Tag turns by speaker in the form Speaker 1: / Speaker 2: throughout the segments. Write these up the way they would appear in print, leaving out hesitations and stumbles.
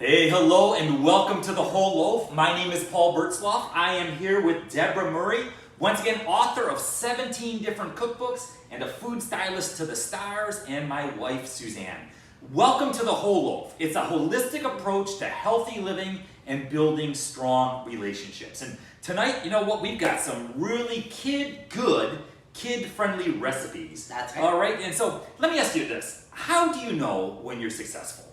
Speaker 1: Hey, hello, and welcome to the Whole Loaf. My name is Paul Bertzloff. I am here with Deborah Murray, once again author of 17 different cookbooks and a food stylist to the stars, and my wife Suzanne. Welcome to the Whole Loaf. It's a holistic approach to healthy living and building strong relationships. And tonight, you know what, we've got some really kid-friendly recipes.
Speaker 2: That's right.
Speaker 1: All right, and so let me ask you this. How do you know when you're successful?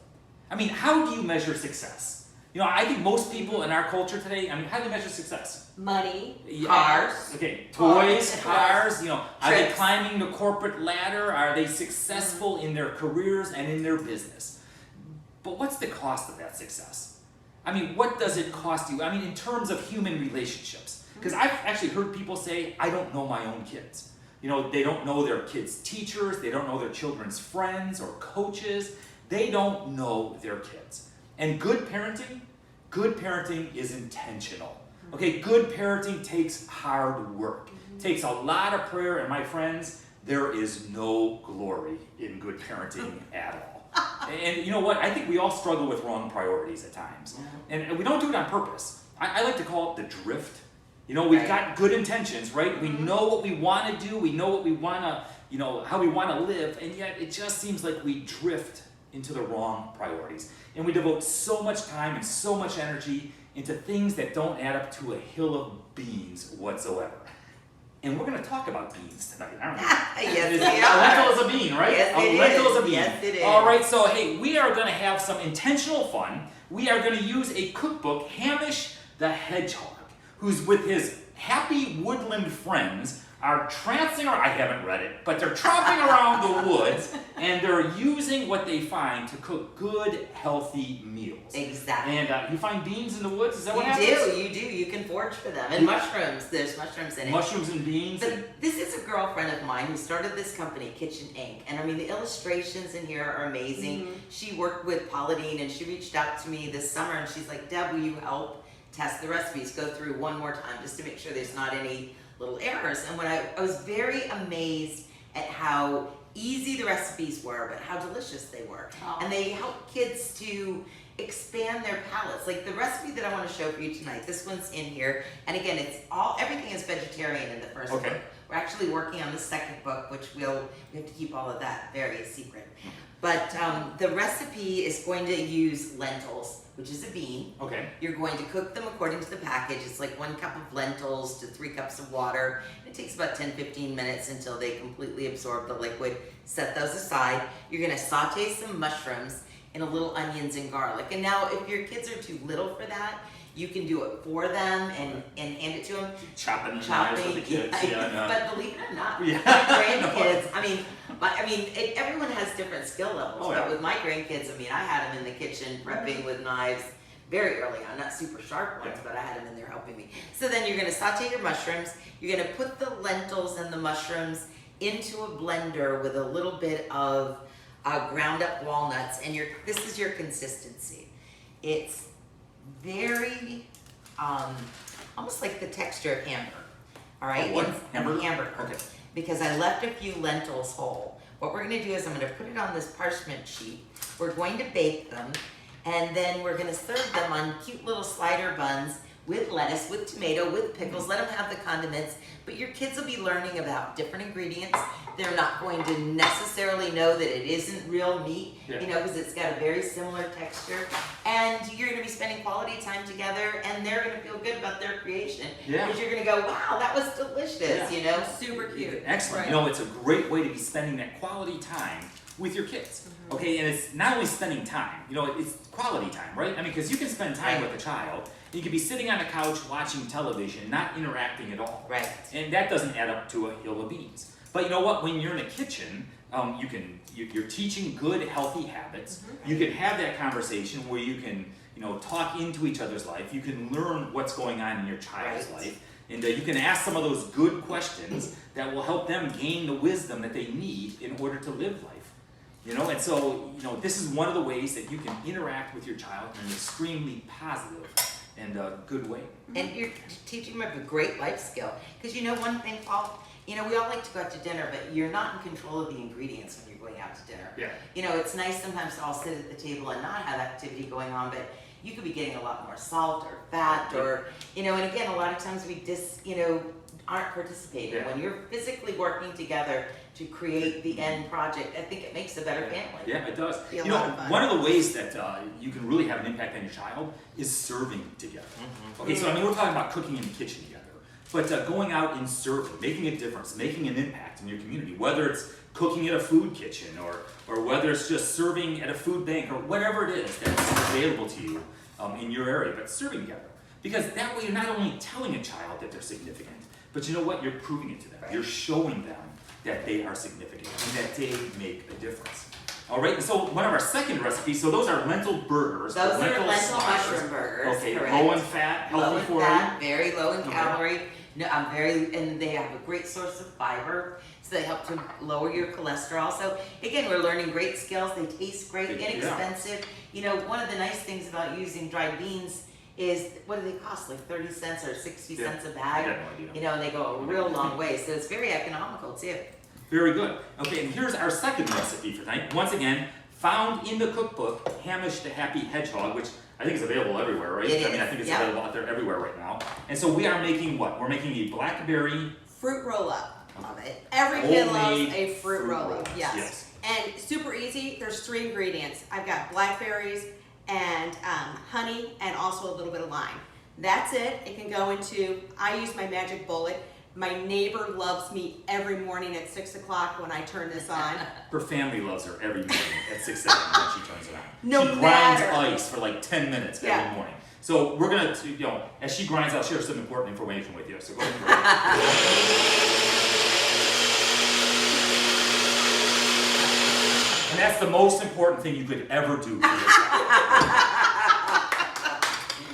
Speaker 1: I mean, how do you measure success? You know, I think most people in our culture today, I mean, how do they measure success?
Speaker 2: Money,
Speaker 1: Yeah.
Speaker 2: cars.
Speaker 1: Okay, toys,
Speaker 2: Cars.
Speaker 1: cars, you know, are they
Speaker 2: Trips.
Speaker 1: climbing the corporate ladder? Are they successful in their careers and in their business? But what's the cost of that success? I mean, what does it cost you? I mean, in terms of human relationships. Because I've actually heard people say, I don't know my own kids. You know, they don't know their kids' teachers, they don't know their children's friends or coaches. They don't know their kids. And good parenting is intentional. Okay, good parenting takes hard work. Takes a lot of prayer, and my friends, there is no glory in good parenting at all. And you know what? I think we all struggle with wrong priorities at times. And we don't do it on purpose. I like to call it the drift. You know, we've got good intentions, right? We know what we want to do. We know what we want to, you know, how we want to live. And yet it just seems like we drift into the wrong priorities. And we devote so much time and so much energy into things that don't add up to a hill of beans whatsoever. And we're going to talk about beans tonight, aren't we?
Speaker 2: Yes, we
Speaker 1: A
Speaker 2: are.
Speaker 1: lentil is a bean, right?
Speaker 2: Yes,
Speaker 1: A
Speaker 2: it
Speaker 1: lentil
Speaker 2: is.
Speaker 1: is a bean.
Speaker 2: Yes, it is.
Speaker 1: All right, so hey, we are going to have some intentional fun. We are going to use a cookbook, Hamish the Hedgehog, who's with his happy woodland friends are tramping around, I haven't read it, but they're tromping around the woods, and they're using what they find to cook good, healthy meals.
Speaker 2: Exactly.
Speaker 1: And you find beans in the woods, is that what happens?
Speaker 2: You do. You can forage for them. And mushrooms, there's mushrooms in it.
Speaker 1: Mushrooms and beans.
Speaker 2: But this is a girlfriend of mine who started this company, Kitchen Inc. And I mean, the illustrations in here are amazing. She worked with Pauline, and she reached out to me this summer, and she's like, Deb, will you help test the recipes, go through one more time just to make sure there's not any little errors. And when I was very amazed at how easy the recipes were, but how delicious they were. And they help kids to expand their palates. Like the recipe that I want to show for you tonight, this one's in here. And again, everything is vegetarian in the first book. We're actually working on the second book, which we have to keep all of that very secret. But the recipe is going to use lentils, which is a bean.
Speaker 1: Okay.
Speaker 2: You're going to cook them according to the package. It's like 1 cup of lentils to 3 cups of water. It takes about 10-15 minutes until they completely absorb the liquid. Set those aside. You're going to saute some mushrooms and a little onions and garlic. And now if your kids are too little for that, you can do it for them and hand it to them.
Speaker 1: Chopping with the kids.
Speaker 2: But believe it or not,
Speaker 1: Yeah.
Speaker 2: my grandkids, everyone has different skill levels.
Speaker 1: Oh, yeah.
Speaker 2: But with my grandkids, I had them in the kitchen prepping with knives very early on, not super sharp ones, but I had them in there helping me. So then you're gonna saute your mushrooms. You're gonna put the lentils and the mushrooms into a blender with a little bit of ground up walnuts, and this is your consistency. It's very, almost like the texture of hamburger. All right?
Speaker 1: What?
Speaker 2: Hamburger.
Speaker 1: Okay.
Speaker 2: Because I left a few lentils whole. What we're gonna do is I'm gonna put it on this parchment sheet. We're going to bake them, and then we're gonna serve them on cute little slider buns with lettuce, with tomato, with pickles. Let them have the condiments, but your kids will be learning about different ingredients. They're not going to necessarily know that it isn't real meat, because it's got a very similar texture. And you're gonna be spending quality time together, and they're gonna feel good about their creation. Because you're gonna go, wow, that was delicious, super cute.
Speaker 1: Excellent. You know, it's a great way to be spending that quality time with your kids. Okay, and it's not only spending time, it's quality time, right? I mean, because you can spend time with a child, and you can be sitting on the couch watching television, not interacting at all.
Speaker 2: Right.
Speaker 1: And that doesn't add up to a hill of beans. But you know what? When you're in a kitchen, you're teaching good, healthy habits. You can have that conversation where you can, talk into each other's life. You can learn what's going on in your child's life. And you can ask some of those good questions that will help them gain the wisdom that they need in order to live life. And so, this is one of the ways that you can interact with your child in an extremely positive and good way.
Speaker 2: And you're teaching them a great life skill. Because you know one thing, Paul, you know, we all like to go out to dinner, but you're not in control of the ingredients when you're going out to dinner.
Speaker 1: Yeah.
Speaker 2: You know, it's nice sometimes to all sit at the table and not have activity going on, but you could be getting a lot more salt or fat or, you know, and again, a lot of times we aren't participating.
Speaker 1: Yeah.
Speaker 2: When you're physically working together to create the end project, I think it makes a better family.
Speaker 1: Yeah, it does.
Speaker 3: Be a
Speaker 1: You
Speaker 3: lot
Speaker 1: know,
Speaker 3: of fun.
Speaker 1: one of the ways that you can really have an impact on your child is serving together. Okay, so I mean, we're talking about cooking in the kitchen together, but going out and serving, making a difference, making an impact in your community, whether it's cooking at a food kitchen or whether it's just serving at a food bank or whatever it is that's available to you in your area, but serving together. Because that way you're not only telling a child that they're significant, but you know what? You're proving it to them.
Speaker 2: Right.
Speaker 1: You're showing them that they are significant and that they make a difference. All right, and so one of our second recipes, so those are lentil burgers.
Speaker 2: Those are lentil
Speaker 1: sliders.
Speaker 2: mushroom burgers,
Speaker 1: Okay,
Speaker 2: correct.
Speaker 1: low in fat,
Speaker 2: Low
Speaker 1: healthy
Speaker 2: in
Speaker 1: for
Speaker 2: fat, very low in
Speaker 1: Okay.
Speaker 2: calorie. No, and they have a great source of fiber, so they help to lower your cholesterol. So again, we're learning great skills. They taste great,
Speaker 1: Yeah.
Speaker 2: inexpensive. You know, one of the nice things about using dried beans is, what do they cost? Like 30 cents or 60
Speaker 1: Yeah.
Speaker 2: cents a
Speaker 1: I
Speaker 2: bag.
Speaker 1: got no idea.
Speaker 2: You know, and they go a real long way. So it's very economical too.
Speaker 1: Very good. Okay, and here's our second recipe for tonight. Once again, found in the cookbook, Hamish the Happy Hedgehog, which I think is available everywhere, right?
Speaker 2: It
Speaker 1: I mean, I
Speaker 2: is,
Speaker 1: think it's
Speaker 2: yeah.
Speaker 1: available out there everywhere right now. And so we are making what? We're making a blackberry
Speaker 3: Fruit roll up. Love it. Every kid loves
Speaker 1: homemade
Speaker 3: a fruit roll
Speaker 1: roll.
Speaker 3: up. Yes. And super easy. There's 3 ingredients. I've got blackberries and honey and also a little bit of lime. That's it. It can go into, I use my magic bullet. My neighbor loves me every morning at 6 o'clock when I turn this on.
Speaker 1: Her family loves her every morning at 6 a.m. when she turns it on.
Speaker 3: No
Speaker 1: she grinds
Speaker 3: matter.
Speaker 1: ice for like 10 minutes
Speaker 3: Yeah.
Speaker 1: every morning. So we're gonna, you know, as she grinds, I'll share some important information with you. So go ahead. And that's the most important thing you could ever do for yourself.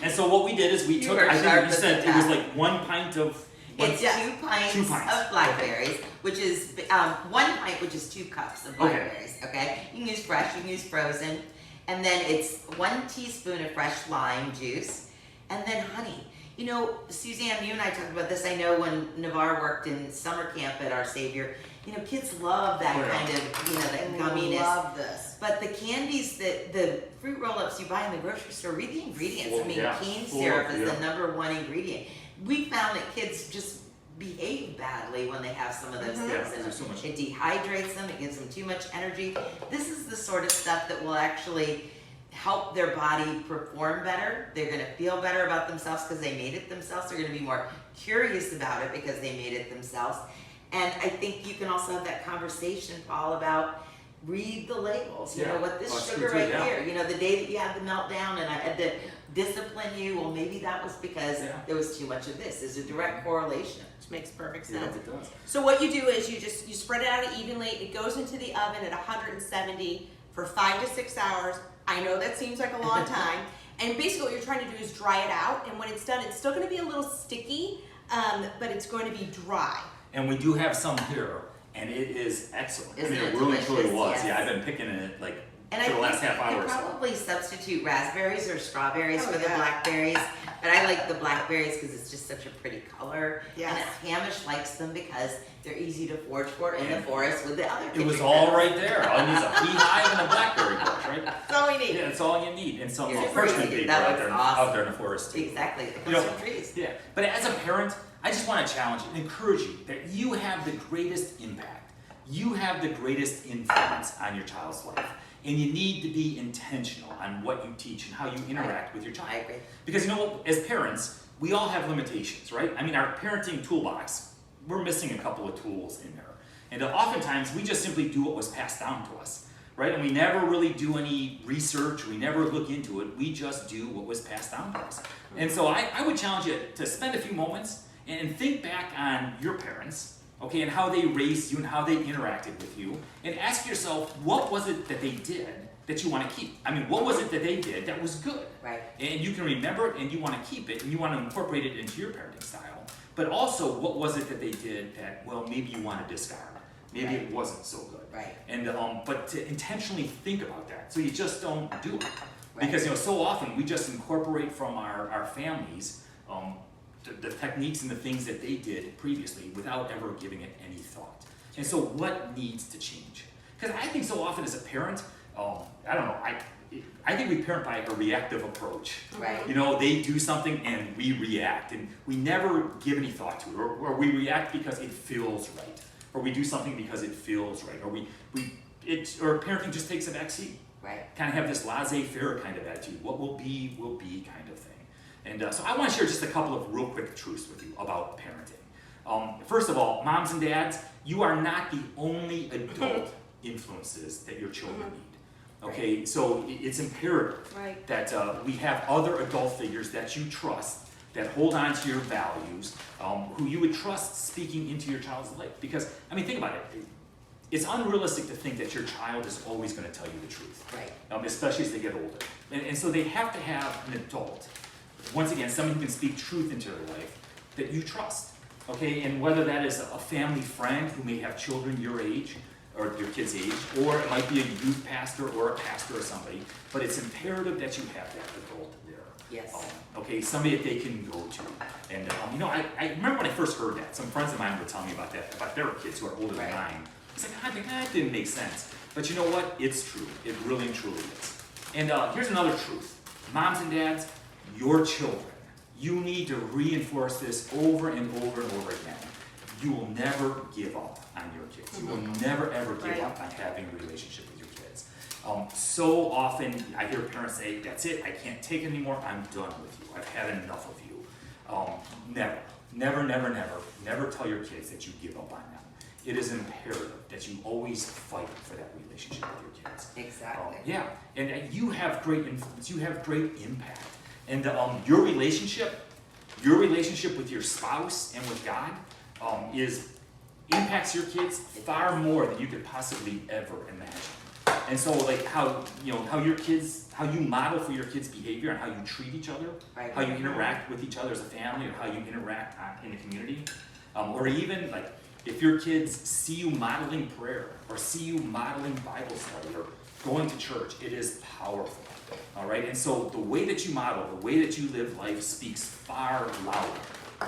Speaker 1: And so what we did is we
Speaker 2: You
Speaker 1: took,
Speaker 2: were
Speaker 1: I think
Speaker 2: sharp
Speaker 1: you
Speaker 2: as
Speaker 1: said
Speaker 2: a
Speaker 1: it was
Speaker 2: tack.
Speaker 1: like 1 pint of.
Speaker 2: It's
Speaker 3: Yes.
Speaker 2: 2 pints,
Speaker 1: 2 pints.
Speaker 2: of blackberries, which is 1 pint, which is 2 cups of blackberries. Okay, you can use fresh, you can use frozen, and then it's 1 teaspoon of fresh lime juice, and then honey. You know, Suzanne, you and I talked about this. I know when Navarre worked in summer camp at Our Savior, you know, kids love that
Speaker 1: Oh, yeah.
Speaker 2: kind of, you know, that
Speaker 3: I
Speaker 2: gumminess.
Speaker 3: love this.
Speaker 2: But the candies, the fruit roll-ups you buy in the grocery store, read the ingredients. I mean,
Speaker 1: Yeah,
Speaker 2: cane
Speaker 1: full
Speaker 2: syrup
Speaker 1: of-
Speaker 2: is
Speaker 1: yeah.
Speaker 2: the #1 ingredient. We found that kids just behave badly when they have some of those
Speaker 3: Mhm.
Speaker 1: Yeah,
Speaker 2: things in
Speaker 1: there's
Speaker 2: them.
Speaker 1: so much.
Speaker 2: It dehydrates them, it gives them too much energy. This is the sort of stuff that will actually help their body perform better. They're gonna feel better about themselves because they made it themselves. They're gonna be more curious about it because they made it themselves. And I think you can also have that conversation, Paul, about read the labels. You
Speaker 1: Yeah.
Speaker 2: know, what this
Speaker 1: Oh, it's
Speaker 2: sugar
Speaker 1: true too,
Speaker 2: right
Speaker 1: yeah.
Speaker 2: here, you know, the day that you had the meltdown and I had to discipline you, well, maybe that was because
Speaker 1: Yeah.
Speaker 2: there was too much of this. There's a direct correlation.
Speaker 3: Which makes perfect
Speaker 1: Yeah,
Speaker 3: sense.
Speaker 1: it does.
Speaker 3: So what you do is you spread it out evenly. It goes into the oven at 170 for 5 to 6 hours. I know that seems like a long time. And basically what you're trying to do is dry it out. And when it's done, it's still going to be a little sticky, but it's going to be dry.
Speaker 1: And we do have some here, and it is excellent.
Speaker 2: Isn't
Speaker 1: I mean,
Speaker 2: it
Speaker 1: it really
Speaker 2: delicious?
Speaker 1: truly was.
Speaker 2: Yes.
Speaker 1: Yeah, I've been picking it like
Speaker 2: And
Speaker 1: for
Speaker 2: I
Speaker 1: the last
Speaker 2: think
Speaker 1: half
Speaker 2: you
Speaker 1: hour
Speaker 2: could
Speaker 1: or so.
Speaker 2: probably substitute raspberries or strawberries
Speaker 3: Oh,
Speaker 2: for the
Speaker 3: yeah.
Speaker 2: blackberries. But I like the blackberries because it's just such a pretty color.
Speaker 3: Yes.
Speaker 2: And Hamish likes them because they're easy to forage for in the forest with the other
Speaker 1: It was
Speaker 2: kitchen
Speaker 1: all
Speaker 2: critters.
Speaker 1: right there. All you need is a beehive and a blackberry bush, right?
Speaker 3: That's all we need.
Speaker 1: Yeah, that's all you need. And some
Speaker 2: You're
Speaker 1: parchment
Speaker 2: crazy.
Speaker 1: paper
Speaker 2: That
Speaker 1: out
Speaker 2: looks
Speaker 1: there,
Speaker 2: awesome.
Speaker 1: out there in the forest too.
Speaker 2: Exactly. It
Speaker 1: You
Speaker 2: comes
Speaker 1: know,
Speaker 2: from trees.
Speaker 1: Yeah, but as a parent, I just want to challenge you and encourage you that you have the greatest impact. You have the greatest influence on your child's life. And you need to be intentional on what you teach and how you interact with your child.
Speaker 2: I agree.
Speaker 1: Because you know what, as parents, we all have limitations, right? I mean, our parenting toolbox, we're missing a couple of tools in there. And oftentimes, we just simply do what was passed down to us, right? And we never really do any research, we never look into it, we just do what was passed down to us. And so I would challenge you to spend a few moments and think back on your parents, okay, and how they raised you and how they interacted with you, and ask yourself, what was it that they did that you want to keep? I mean, what was it that they did that was good?
Speaker 2: Right.
Speaker 1: And you can remember it and you want to keep it and you want to incorporate it into your parenting style. But also, what was it that they did that, well, maybe you want to discard? Maybe
Speaker 2: Right.
Speaker 1: it wasn't so good.
Speaker 2: Right.
Speaker 1: And but to intentionally think about that, so you just don't do it.
Speaker 2: Right.
Speaker 1: Because so often we just incorporate from our families the techniques and the things that they did previously without ever giving it any thought. And so what needs to change? Because I think so often as a parent, I don't know, I think we parent by a reactive approach.
Speaker 2: Right.
Speaker 1: They do something and we react, and we never give any thought to it, or we react because it feels right, or we do something because it feels right, or or parenting just takes a back seat.
Speaker 2: Right.
Speaker 1: Kind of have this laissez-faire kind of attitude. What will be kind of thing. And so I want to share just a couple of real quick truths with you about parenting. First of all, moms and dads, you are not the only adult influences that your children need. Okay, so it's imperative that we have other adult figures that you trust, that hold on to your values, who you would trust speaking into your child's life. Because, think about it. It's unrealistic to think that your child is always going to tell you the truth,
Speaker 2: Right.
Speaker 1: Especially as they get older. And so they have to have an adult, once again, someone who can speak truth into their life that you trust, okay? And whether that is a family friend who may have children your age, or your kid's age, or it might be a youth pastor or a pastor or somebody, but it's imperative that you have that adult there.
Speaker 2: Yes.
Speaker 1: Okay, somebody that they can go to. And I remember when I first heard that, some friends of mine were telling me about that, about their kids who are older than mine. It's like, that didn't make sense. But you know what? It's true. It really and truly is. And here's another truth. Moms and dads, your children, you need to reinforce this over and over and over again. You will never give up on your kids. You will never, ever give up on having a relationship with your kids. So often I hear parents say, that's it, I can't take it anymore, I'm done with you. I've had enough of you. Never tell your kids that you give up on them. It is imperative that you always fight for that relationship with your kids.
Speaker 2: Exactly.
Speaker 1: And you have great influence, you have great impact. And your relationship with your spouse and with God impacts your kids far more than you could possibly ever imagine. And so how you model for your kids' behavior and how you treat each other, how you interact with each other as a family, or how you interact in the community, or even if your kids see you modeling prayer, or see you modeling Bible study, or going to church, it is powerful. All right, and so the way that you model, the way that you live life speaks far louder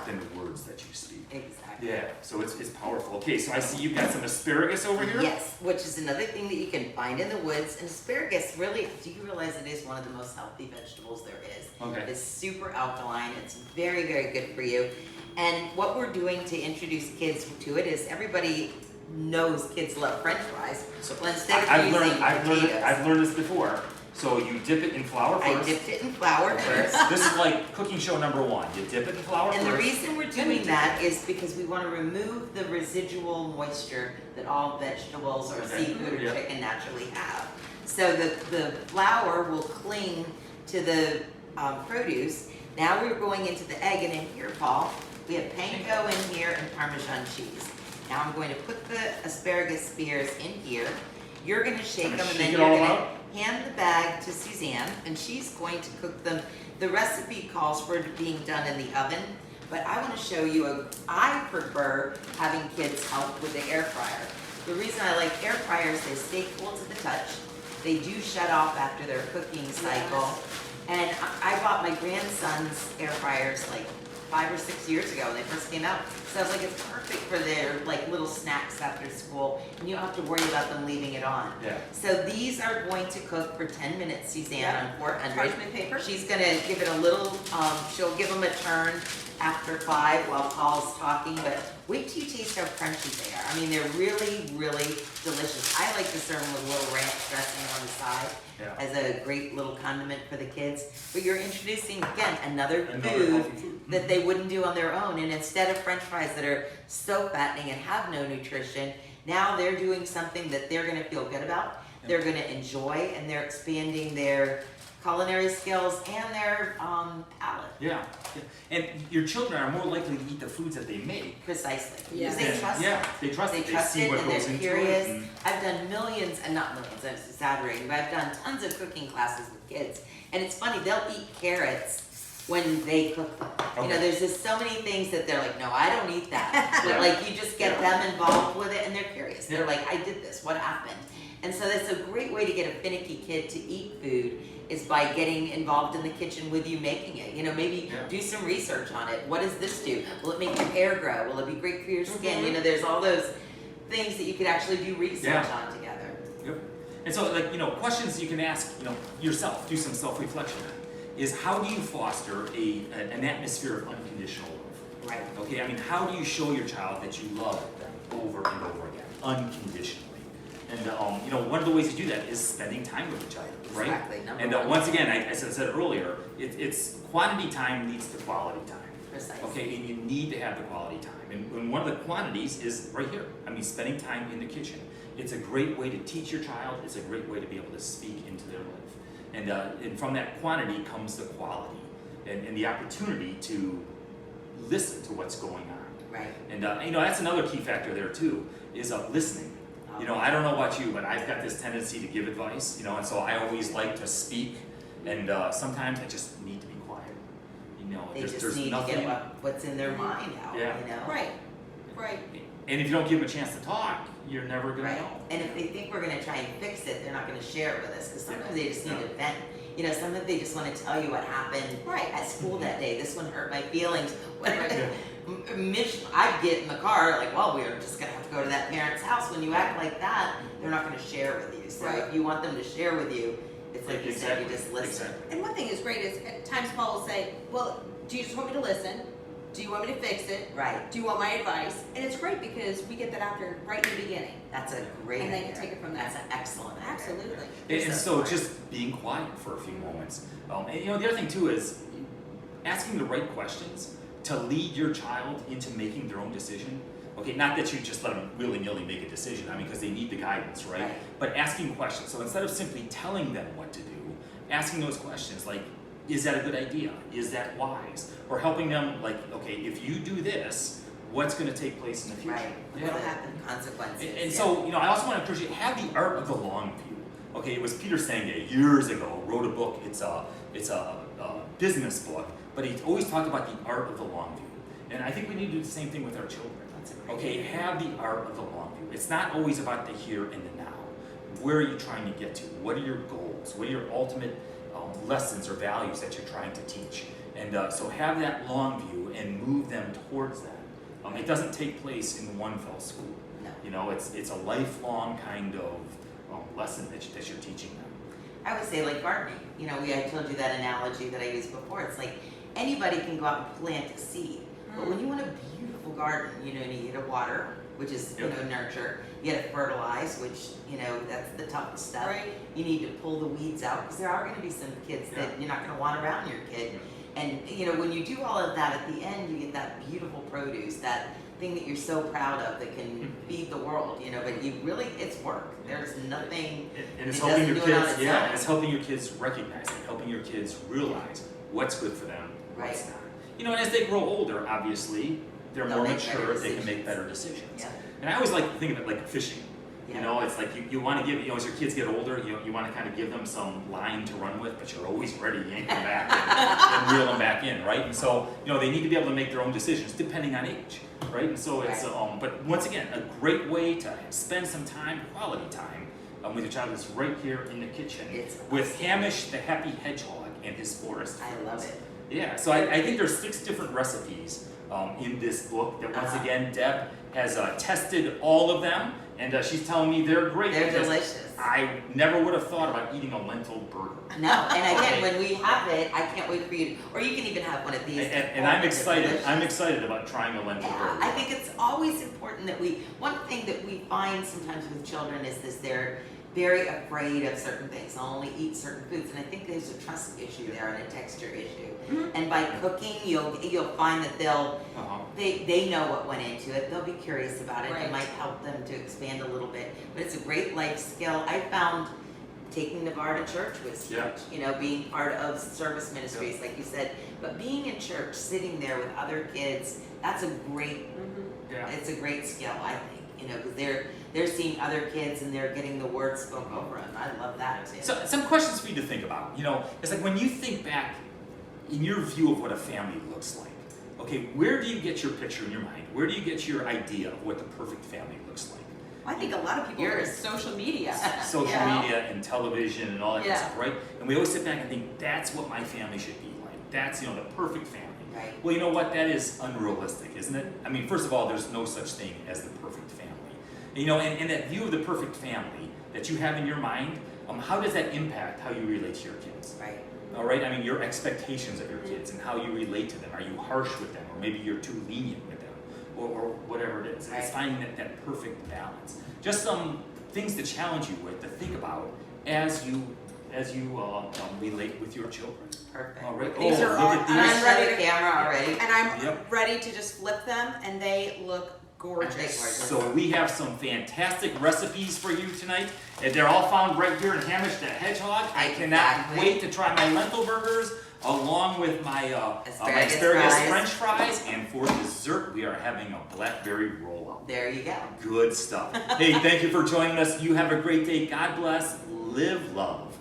Speaker 1: than the words that you speak.
Speaker 2: Exactly.
Speaker 1: Yeah, so it's powerful. Okay, so I see you've got some asparagus over here.
Speaker 2: Yes, which is another thing that you can find in the woods. And asparagus, really, do you realize it is one of the most healthy vegetables there is?
Speaker 1: Okay.
Speaker 2: It's super alkaline. It's very, very good for you. And what we're doing to introduce kids to it is everybody knows kids love French fries.
Speaker 1: So
Speaker 2: well, instead of using potatoes,
Speaker 1: I've learned this before. So you dip it in flour first.
Speaker 2: I dipped it in flour first.
Speaker 1: This is like cooking show number 1. You dip it in flour first.
Speaker 2: And the reason we're doing that is because we want to remove the residual moisture that all vegetables or seafood or chicken naturally have. So the flour will cling to the produce. Now we're going into the egg, and in here, Paul, we have panko in here and Parmesan cheese. Now I'm going to put the asparagus spears in here. You're going to shake them, and then you're going to hand the bag to Suzanne, and she's going to cook them. The recipe calls for it being done in the oven, but I want to show you I prefer having kids help with the air fryer. The reason I like air fryers, they stay cool to the touch. They do shut off after their cooking cycle. And I bought my grandson's air fryers 5 or 6 years ago when they first came out. So I was like, it's perfect for their little snacks after school, and you don't have to worry about them leaving it on.
Speaker 1: Yeah.
Speaker 2: So these are going to cook for 10 minutes, Suzanne, on 400.
Speaker 3: Parchment paper.
Speaker 2: She's gonna give it a little, she'll give them a turn after 5 while Paul's talking, but wait till you taste how crunchy they are. I mean, they're really, really delicious. I like to serve them with a little ranch dressing on the side as a great little condiment for the kids. But you're introducing, again, another food that they wouldn't do on their own. And instead of French fries that are so fattening and have no nutrition, now they're doing something that they're gonna feel good about, they're gonna enjoy, and they're expanding their culinary skills and their palate.
Speaker 1: Yeah. And your children are more likely to eat the foods that they make.
Speaker 2: Precisely.
Speaker 3: Yeah.
Speaker 2: Because they trust it.
Speaker 1: Yeah, they trust
Speaker 2: They
Speaker 1: it.
Speaker 2: trust
Speaker 1: They see
Speaker 2: it,
Speaker 1: what
Speaker 2: and
Speaker 1: goes
Speaker 2: they're
Speaker 1: into
Speaker 2: curious.
Speaker 1: it.
Speaker 2: I've done millions, and not millions, I'm exaggerating, but I've done tons of cooking classes with kids. And it's funny, they'll eat carrots when they cook them. You know, there's just so many things that they're like, no, I don't eat that. But you just get them involved with it, and they're curious. They're like, I did this, what happened? And so that's a great way to get a finicky kid to eat food is by getting involved in the kitchen with you making it. You know, maybe do some research on it. What does this do? Will it make your hair grow? Will it be great for your skin? You know, there's all those things that you could actually do research on together.
Speaker 1: Yep. And so, like, you know, questions you can ask, you know, yourself, do some self-reflection on, is how do you foster an atmosphere of unconditional love?
Speaker 2: Right.
Speaker 1: Okay, I mean, how do you show your child that you love them over and over again, unconditionally? And, you know, one of the ways to do that is spending time with each other, right?
Speaker 2: Exactly.
Speaker 1: And once again, as I said earlier, it's quantity time leads to quality time.
Speaker 2: Precisely.
Speaker 1: Okay, and you need to have the quality time. And one of the quantities is right here. I mean, spending time in the kitchen. It's a great way to teach your child. It's a great way to be able to speak into their life. And from that quantity comes the quality and the opportunity to listen to what's going on.
Speaker 2: Right.
Speaker 1: And, you know, that's another key factor there too, is listening. You know, I don't know about you, but I've got this tendency to give advice, you know, and so I always like to speak, and sometimes I just need to be quiet. You know,
Speaker 2: They just
Speaker 1: there's
Speaker 2: need
Speaker 1: nothing,
Speaker 2: to get what's in their mind out,
Speaker 1: Yeah.
Speaker 2: you know?
Speaker 3: Right, right.
Speaker 1: and if you don't give them a chance to talk, you're never gonna
Speaker 2: Right.
Speaker 1: know.
Speaker 2: And if they think we're gonna try and fix it, they're not gonna share it with us, because sometimes they just need to vent. You know, sometimes they just wanna tell you what happened at school that day. This one hurt my feelings. I'd get in the car, like, well, we're just gonna have to go to that parent's house. When you act like that, they're not gonna share with you. So if you want them to share with you, it's like you said, you just listen.
Speaker 1: Exactly.
Speaker 3: And one thing is great is at times Paul will say, well, do you just want me to listen? Do you want me to fix it?
Speaker 2: Right.
Speaker 3: Do you want my advice? And it's great because we get that out there right in the beginning.
Speaker 2: That's a great
Speaker 3: And they
Speaker 2: idea.
Speaker 3: can take it from there.
Speaker 2: That's an excellent idea.
Speaker 3: Absolutely.
Speaker 1: And so just being quiet for a few moments. And you know, the other thing too is asking the right questions to lead your child into making their own decision. Okay, not that you just let them willy-nilly make a decision, I mean, because they need the guidance, right? But asking questions. So instead of simply telling them what to do, asking those questions like, is that a good idea? Is that wise? Or helping them like, okay, if you do this, what's going to take place in the future?
Speaker 2: Right. What will happen? Consequences.
Speaker 1: And so, you know, I also want to encourage you, have the art of the long view. Okay, it was Peter Senge years ago, wrote a book, it's a business book, but he always talked about the art of the long view. And I think we need to do the same thing with our children. Okay, have the art of the long view. It's not always about the here and the now. Where are you trying to get to? What are your goals? What are your ultimate lessons or values that you're trying to teach? And so have that long view and move them towards that. It doesn't take place in one fell swoop.
Speaker 2: No.
Speaker 1: You know, it's a lifelong kind of lesson that you're teaching them.
Speaker 2: I would say like gardening. You know, I told you that analogy that I used before. It's like anybody can go out and plant a seed. But when you want a beautiful garden, you know, you gotta water, which is, you know, nurture. You gotta fertilize, which, you know, that's the tough stuff.
Speaker 3: Right.
Speaker 2: You need to pull the weeds out, because there are gonna be some kids that you're not gonna want around your kid. And, you know, when you do all of that, at the end, you get that beautiful produce, that thing that you're so proud of that can feed the world, you know, but you really, it's work. There's nothing,
Speaker 1: And it's
Speaker 2: it
Speaker 1: helping
Speaker 2: doesn't
Speaker 1: your
Speaker 2: do it on
Speaker 1: kids,
Speaker 2: its own.
Speaker 1: it's helping your kids recognize it, helping your kids realize what's good for them, what's not. You know, and as they grow older, obviously, they're
Speaker 2: They'll
Speaker 1: more
Speaker 2: make
Speaker 1: mature,
Speaker 2: better
Speaker 1: they can make
Speaker 2: decisions.
Speaker 1: better decisions.
Speaker 2: Yeah.
Speaker 1: And I always like to think of it like fishing.
Speaker 2: Yeah.
Speaker 1: You know, it's like you want to give, you know, as your kids get older, you want to kind of give them some line to run with, but you're always ready to yank them back and reel them back in, right? And so, you know, they need to be able to make their own decisions depending on age, right? And so it's, but once again, a great way to spend some time, quality time, with your child is right here in the kitchen with Hamish the happy hedgehog and his forest.
Speaker 2: I love it.
Speaker 1: Yeah, so I think there's 6 different recipes in this book that once again Deb has tested all of them, and she's telling me they're great.
Speaker 2: They're
Speaker 1: because
Speaker 2: delicious.
Speaker 1: I never would have thought about eating a lentil burger.
Speaker 2: No, and again, when we have it, I can't wait for you to, or you can even have one of these.
Speaker 1: And I'm excited. I'm excited about trying a lentil burger.
Speaker 2: I think it's always important that one thing that we find sometimes with children is this, they're very afraid of certain things. They'll only eat certain foods, and I think there's a trust issue there and a texture issue. And by cooking, you'll find that they know what went into it. They'll be curious about it. It might help them to expand a little bit. But it's a great life skill. I found taking Navarre to church was huge. You know, being part of service ministries, like you said. But being in church, sitting there with other kids, that's a great. It's a great skill, I think. You know, because they're seeing other kids and they're getting the word spoken over them. I love that too.
Speaker 1: So some questions for you to think about. You know, it's like when you think back in your view of what a family looks like. Okay, where do you get your picture in your mind? Where do you get your idea of what the perfect family looks like?
Speaker 3: I think a lot of people
Speaker 2: Yours.
Speaker 3: use social media.
Speaker 1: social
Speaker 3: Yeah.
Speaker 1: media and television and all that kind of
Speaker 3: Yeah.
Speaker 1: stuff, right? And we always sit back and think, that's what my family should be like. That's, the perfect family.
Speaker 2: Right.
Speaker 1: Well, you know what? That is unrealistic, isn't it? I mean, first of all, there's no such thing as the perfect family. And that view of the perfect family that you have in your mind, how does that impact how you relate to your kids?
Speaker 2: Right.
Speaker 1: All right, I mean, your expectations of your kids and how you relate to them. Are you harsh with them, or maybe you're too lenient with them, or whatever it is.
Speaker 2: Right.
Speaker 1: It's finding that perfect balance. Just some things to challenge you with, to think about as you relate with your children.
Speaker 2: Perfect.
Speaker 1: All right.
Speaker 3: These are
Speaker 1: look
Speaker 3: all-
Speaker 1: at
Speaker 3: and
Speaker 1: these.
Speaker 3: I'm ready to-
Speaker 2: camera already.
Speaker 3: And I'm
Speaker 1: Yep.
Speaker 3: ready to just flip them, and they look gorgeous.
Speaker 2: Aren't they gorgeous?
Speaker 1: So we have some fantastic recipes for you tonight. And they're all found right here in Hamish the Hedgehog. I cannot
Speaker 2: Exactly.
Speaker 1: wait to try my lentil burgers along with my
Speaker 2: Asparagus
Speaker 1: asparagus
Speaker 2: fries.
Speaker 1: French fries. And for dessert, we are having a blackberry roll-up.
Speaker 2: There you go.
Speaker 1: Good stuff. Hey, thank you for joining us. You have a great day. God bless. Live love.